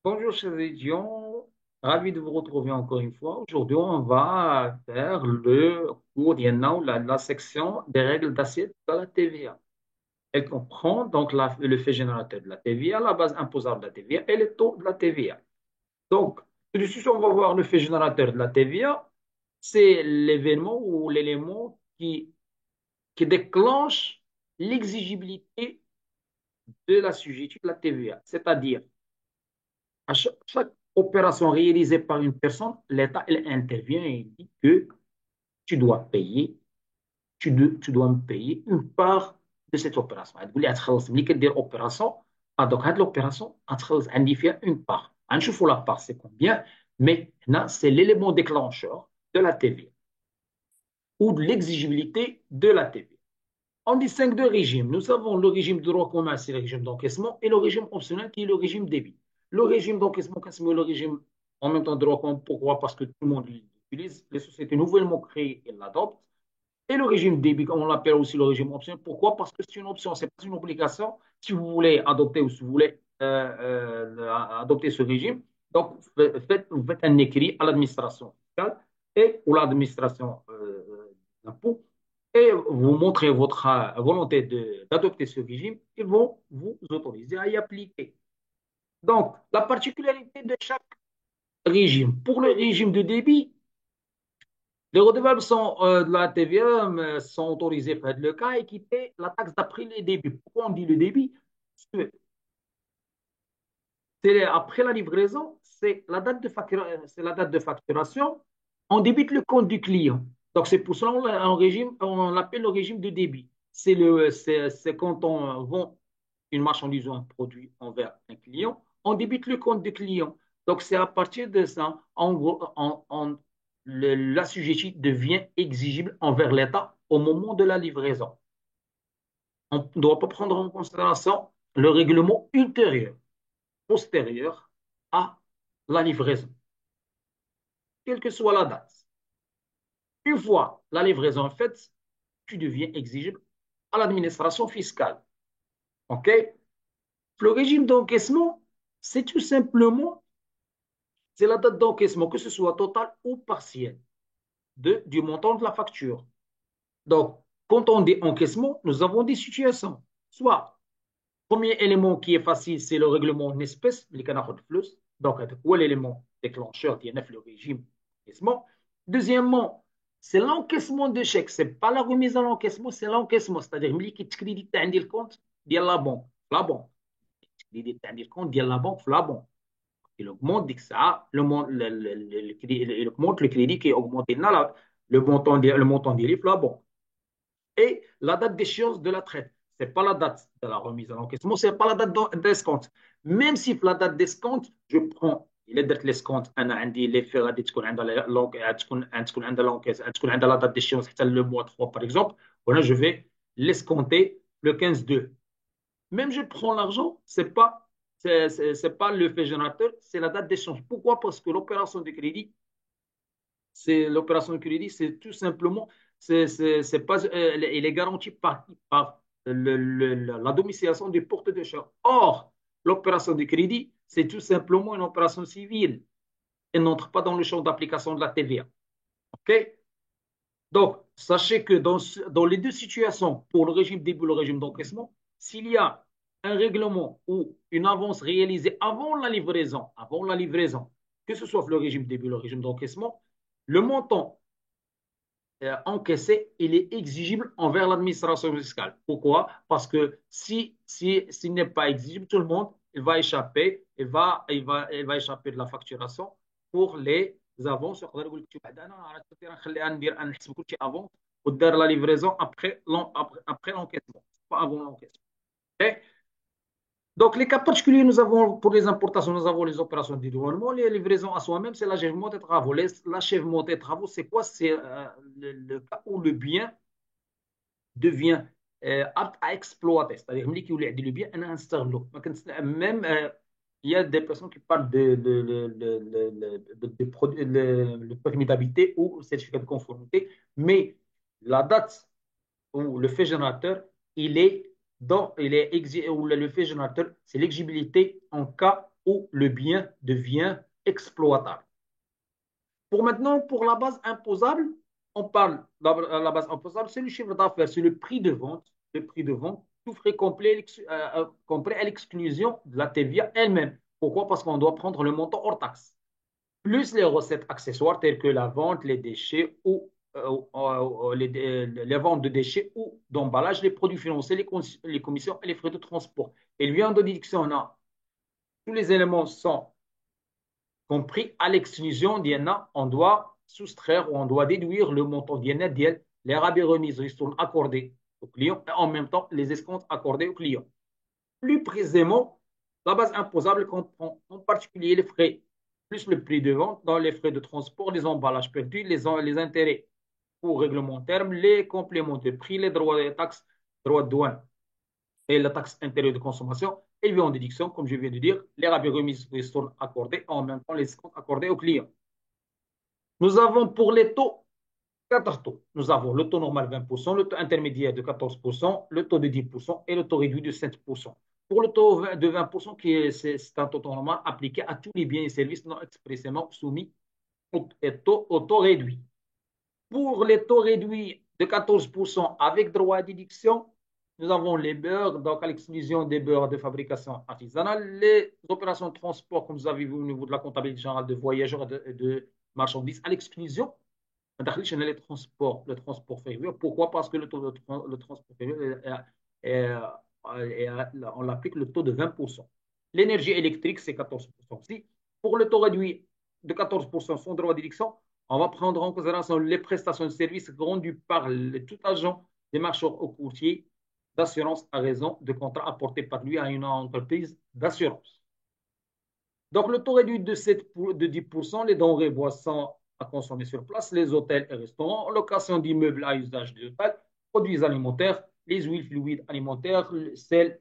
Bonjour chers étudiants, ravi de vous retrouver encore une fois. Aujourd'hui, on va faire le cours d'INA, la section des règles d'assiette de la TVA. Elle comprend donc le fait générateur de la TVA, la base imposable de la TVA et le taux de la TVA. Donc, tout de suite, on va voir le fait générateur de la TVA. C'est l'événement ou l'élément qui déclenche l'exigibilité de la sujetude de la TVA. C'est-à-dire, à chaque opération réalisée par une personne, l'État il intervient et il dit que tu dois payer, tu dois me payer une part de cette opération. تقول لي غتخلص ملي كدير opération donc هاد l'opération غتخلص عندي فيها une part. غنشوفوا la part c'est combien, mais là c'est l'élément déclencheur de la TVA ou de l'exigibilité de la TVA. On distingue deux régimes. Nous avons le régime de droit commun, c'est le régime d'encaissement, et le régime optionnel qui est le régime débit. Le régime d'encaissement, c'est le régime en même temps de droit commun. Pourquoi? Parce que tout le monde l'utilise. Les sociétés nouvellement créées, elles l'adoptent. Et le régime débit, on l'appelle aussi le régime optionnel. Pourquoi? Parce que c'est une option, ce n'est pas une obligation. Si vous voulez adopter ou si vous voulez adopter ce régime, donc vous faites un écrit à l'administration fiscale et ou l'administration d'impôt et vous montrez votre volonté d'adopter ce régime, ils vont vous autoriser à y appliquer. Donc, la particularité de chaque régime. Pour le régime de débit, les redevables de la TVA sont autorisés pour être le cas et qui paient la taxe d'après les débits. Pourquoi on dit le débit? Parce que c'est après la livraison, c'est la date de facturation. On débite le compte du client. Donc, c'est pour cela on l'appelle le régime de débit. C'est quand on vend une marchandise ou un produit envers un client, on débite le compte du client. Donc, c'est à partir de ça, en gros, l'assujetti devient exigible envers l'État au moment de la livraison. On ne doit pas prendre en considération le règlement ultérieur, postérieur à la livraison, quelle que soit la date. Une fois la livraison faite, tu deviens exigible à l'administration fiscale. OK? Le régime d'encaissement, c'est tout simplement c'est la date d'encaissement, que ce soit totale ou partielle, du montant de la facture. Donc, quand on dit encaissement, nous avons des situations. Soit, premier élément qui est facile, c'est le règlement en espèces, les canards de flux. Donc, quoi l'élément déclencheur d'INF, le régime d'encaissement. Deuxièmement, c'est l'encaissement de chèque. Ce n'est pas la remise à l'encaissement, c'est l'encaissement. C'est-à-dire, que tu crédites le compte de la banque. La banque. Tu crédites le compte de la banque, la banque. Il augmente ça, il augmente le crédit qui est augmenté dans le montant des livres là-bas. Et la date d'échéance de la traite. Ce n'est pas la date de la remise en encaissement, ce n'est pas la date d'escompte. Même si la date d'escompte, je prends il est دات l'escompte انا عندي لي في غادي تكون عندها تكون عندها لونكيس تكون عندها لا دات ديشيونس حتى le mois 3 par exemple. Voilà, je vais l'escompter le 15-2. Même je prends l'argent, c'est pas le fait générateur, c'est la date d'échange. Pourquoi? Parce que l'opération de crédit, c'est tout simplement, c'est pas, elle est garantie par la domiciliation du porte de char. Or, l'opération de crédit, c'est tout simplement une opération civile. Elle n'entre pas dans le champ d'application de la TVA. OK? Donc, sachez que dans les deux situations, pour le régime début et le régime d'encaissement, s'il y a un règlement ou une avance réalisée avant la livraison, que ce soit le régime début ou le régime d'encaissement, le montant encaissé, il est exigible envers l'administration fiscale. Pourquoi? Parce que s'il n'est pas exigible, tout le monde, il va échapper, il va échapper de la facturation pour les avances. يقدر يقول لك بعد انا نخليها ندير نحسب كل شيء avant ودار la livraison après l'encaissement, pas avant l'encaissement. Okay. Donc, les cas particuliers, nous avons, pour les importations, nous avons les opérations de dédouanement, les livraisons à soi-même, c'est l'achèvement des travaux. L'achèvement des travaux, c'est quoi? C'est le cas où le bien devient apte à exploiter. C'est-à-dire, le bien, on installe. Même, il y a des personnes qui parlent de permis d'habiter ou certificat de conformité, mais la date où le fait générateur, il est ou le fait générateur, c'est l'exigibilité en cas où le bien devient exploitable. Pour maintenant, pour la base imposable, on parle de la base imposable, c'est le chiffre d'affaires, c'est le prix de vente, tout frais complet, complet à l'exclusion de la TVA elle-même. Pourquoi? Parce qu'on doit prendre le montant hors taxe, plus les recettes accessoires telles que la vente, les déchets ou les ventes de déchets ou d'emballage, les produits financiers, les commissions et les frais de transport. Et lui, en déduction, on a tous les éléments sont compris à l'exclusion d'INA, on doit soustraire ou on doit déduire le montant d'INA d'IL, les rabais remises ristournes accordés au client et en même temps les escomptes accordés au client. Plus précisément, la base imposable comprend en particulier les frais plus le prix de vente dans les frais de transport, les emballages perdus, les intérêts pour réglementaires, les compléments de prix, les droits et taxes, droits de douane et la taxe intérieure de consommation, élevée en déduction, comme je viens de dire, les rabais remises ristournes accordés, en même temps les escomptes accordés aux clients. Nous avons pour les taux 4 taux. Nous avons le taux normal 20%, le taux intermédiaire de 14%, le taux de 10% et le taux réduit de 7%. Pour le taux de 20%, c'est un taux normal appliqué à tous les biens et services non expressément soumis au taux réduit. Pour les taux réduits de 14% avec droit à déduction, nous avons les beurres, donc à l'exclusion des beurres de fabrication artisanale, les opérations de transport, comme vous avez vu au niveau de la comptabilité générale de voyageurs et de marchandises, à l'exclusion le transport ferroviaire. Pourquoi? Parce que le transport ferroviaire, on l'applique le taux de 20%. L'énergie électrique, c'est 14% aussi. Pour le taux réduit de 14% sans droit d'élection, on va prendre en considération les prestations de services rendues par tout agent des marcheurs ou courtiers d'assurance à raison de contrat apporté par lui à une entreprise d'assurance. Donc, le taux réduit de 10%, les denrées, boissons à consommer sur place, les hôtels et restaurants, location d'immeubles à usage de l'hôtel, produits alimentaires, les huiles fluides alimentaires, le sel,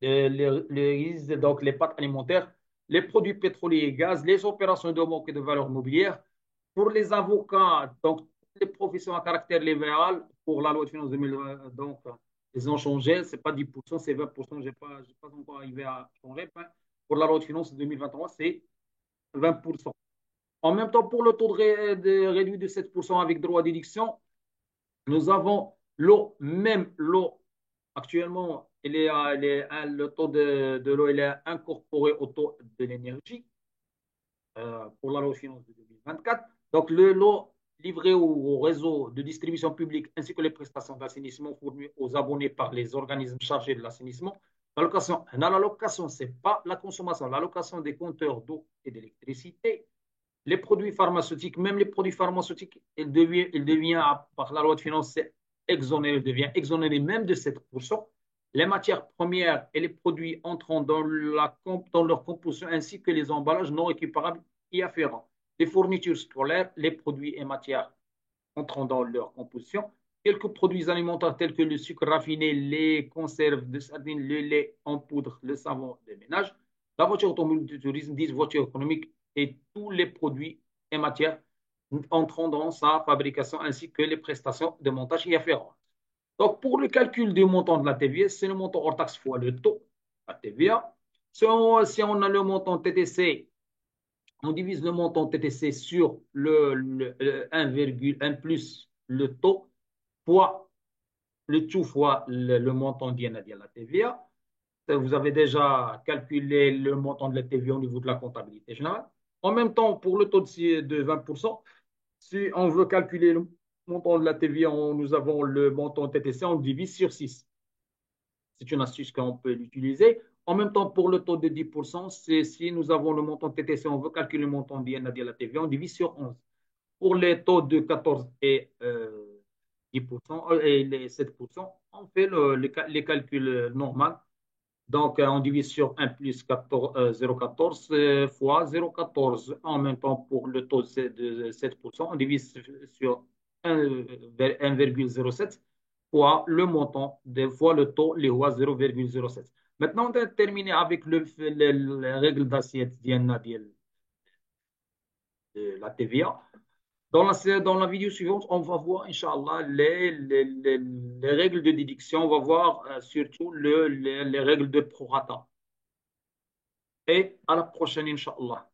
les riz, donc les pâtes alimentaires, les produits pétroliers et gaz, les opérations de banque et de valeurs mobilières. Pour les avocats, donc les professions à caractère libéral, pour la loi de finances 2020, donc ils ont changé, c'est pas 10%, c'est 20%, j'ai pas encore arrivé à changer. Pour la loi de finances 2023, c'est 20%. En même temps, pour le taux de réduit de 7% avec droit d'édiction, nous avons l'eau, même l'eau, actuellement, le taux de l'eau il est incorporé au taux de l'énergie pour la loi de finances de 2024. Donc, l'eau livrée au réseau de distribution publique ainsi que les prestations d'assainissement fournies aux abonnés par les organismes chargés de l'assainissement. L'allocation, ce n'est pas la consommation, l'allocation des compteurs d'eau et d'électricité. Les produits pharmaceutiques, même les produits pharmaceutiques, il devient par la loi de finances, exonéré, il devient exonéré même de 7%. Les matières premières et les produits entrant dans leur composition ainsi que les emballages non récupérables y afférents. Les fournitures scolaires, les produits et matières entrant dans leur composition. Quelques produits alimentaires tels que le sucre raffiné, les conserves de sardines, le lait en poudre, le savon de ménage, la voiture automobile de tourisme, 10 voitures économiques et tous les produits et matières entrant dans sa fabrication ainsi que les prestations de montage y afférentes. Donc, pour le calcul du montant de la TVA, c'est le montant hors taxe fois le taux de la TVA. Si on a le montant TTC, on divise le montant TTC sur le 1,1 plus le taux fois le tout fois le montant d'INA de la TVA. Vous avez déjà calculé le montant de la TVA au niveau de la comptabilité générale. En même temps, pour le taux de 20%, si on veut calculer le montant de la TVA, nous avons le montant TTC, on divise sur 6. C'est une astuce qu'on peut l'utiliser. En même temps, pour le taux de 10%, c'est si nous avons le montant TTC, on veut calculer le montant d'INA de la TVA, on divise sur 11. Pour les taux de 14 et 10% et les 7%, on fait les calculs normaux. Donc, on divise sur 1 plus 0,14 fois 0,14. En même temps, pour le taux de 7%, on divise sur 1,07 fois le montant, des fois le taux, les fois 0,07. Maintenant, on a terminé avec les règles d'assiette de la TVA. Dans la vidéo suivante, on va voir, Inch'Allah, les règles de déduction. On va voir surtout les règles de prorata. et à la prochaine, Inch'Allah.